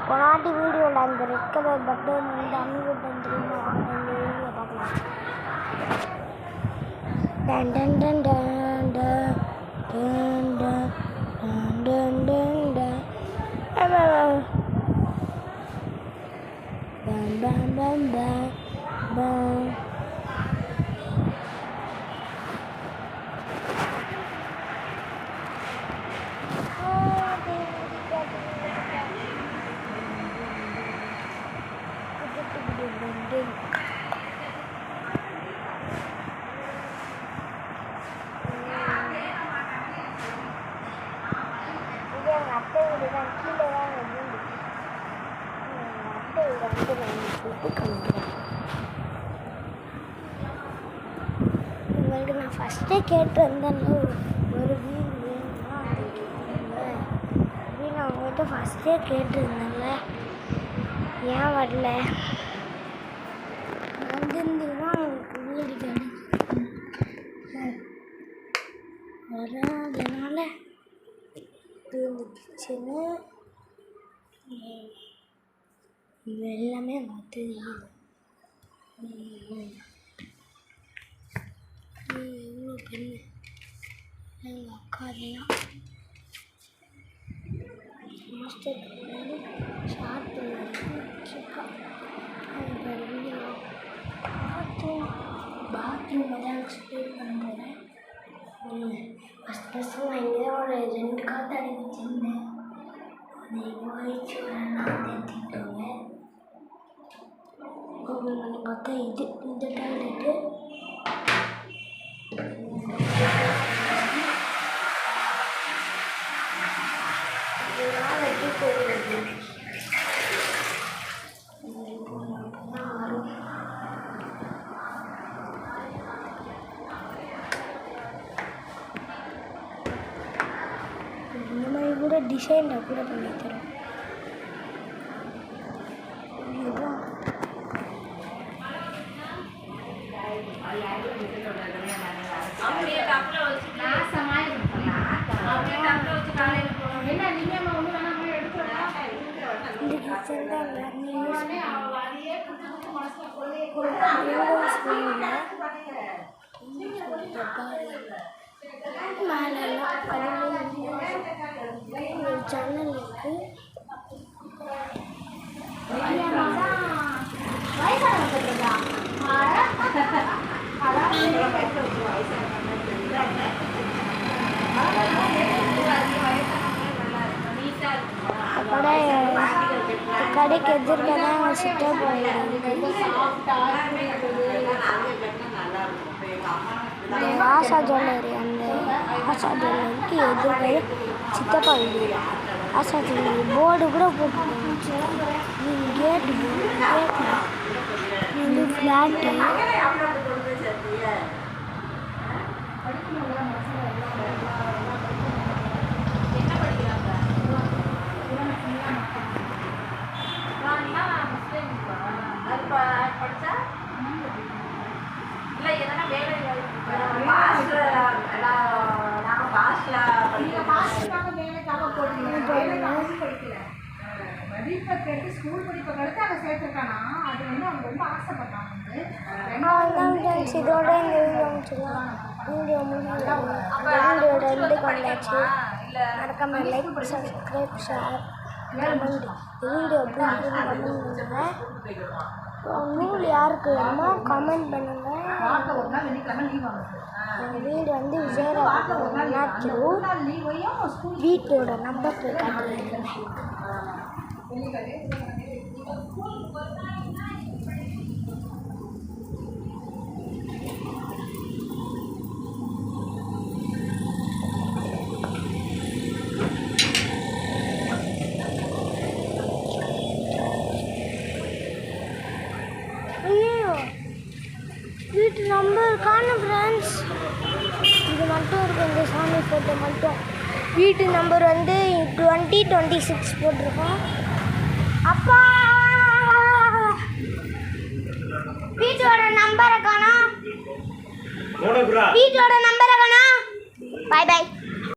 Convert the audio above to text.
போனாட்டி வீடியோவில் அந்த red colour button வந்து அம்மி பட்டன் தெரியுமா அந்த வீடியோ பார்க்கலாம். Done done done done done done done done done bam bam bam bam bam. உங்களுக்கு நான் ஃபஸ்ட்டே கேட்டிருந்தேன்ல ஒரு வீடு வேணுமா அது கேட்குறீங்க அப்படின்னு நான் உங்கள்கிட்ட ஃபஸ்ட்டே கேட்டிருந்தேன்ல, ஏன் வரல? வந்திருந்தீங்கன்னா உங்களுக்கு வீடு கிடைக்கும். வராதனால இந்த கிச்சனு இது எல்லாமே மாற்றுது. இவ்வளோ பெண்ணு எங்கள் அக்கா தான் மாஸ்டர் வந்து ஷார்ட் பண்ணிருக்கா. பாத்ரூம் தான் எக்ஸ்பிளைன் பண்ண போகிறேன். ஃபஸ்ட்டு நான் இங்கே தான் ஒரு 2 காத்தாடி வச்சுருந்தேன். அதை போயிடுச்சு நான் தேர்த்திட்டோங்க. அப்படின்னு பார்த்தா இந்த டாய்லெட்டு இந்த மாதிரி கூட டிசைனில் கூட பண்ணி தரோம். இந்த கிச்சன் தான் எல்லாருமே யூஸ் மேலெல்லாம் ஒரு ஜன்னல் இருக்கு. கடைக்கு எதிர்க்க தான் சிட்டா போயிருக்கு. ஆஷா ஜுவல்லரி, அந்த ஆஷா ஜுவல்லரிக்கு எதிர்க்க சித்தப்பா வீடு. ஆஷா ஜுவல்லரி போர்டு கூட போட்டு கேட்டு இது ஃப்ளாட்டு. ஸ்கூல் படிப்பை கடுத்து அதை சேர்த்துருக்கானா, அது வந்து அவங்க ரொம்ப ஆசைப்பட்டாங்க. இதோட இந்த வீடியோ முடிச்சுக்கலாம். வீடியோட எண்டுக்கு வந்தாச்சு. மறக்காம like, subscribe, share, comment. Video எப்படி பண்ணுங்க. நூல் யாருக்கு வேணுமோ கமெண்ட் பண்ணுங்க. வீடு வந்து விஜயராஜ் வீட்டோட நம்பர் காட்டுறேன். வீட்டு நம்பர் காணும் ஃப்ரெண்ட்ஸ். இது மட்டும் இருக்குது, இந்த சாமி ஃபோட்டோ மட்டும். வீட்டு நம்பர் வந்து 2026 போட்டிருக்கோம். அப்பா வீட்டோட நம்பரை காணோம். வீட்டோட நம்பரை காணோம். பாய் பாய்.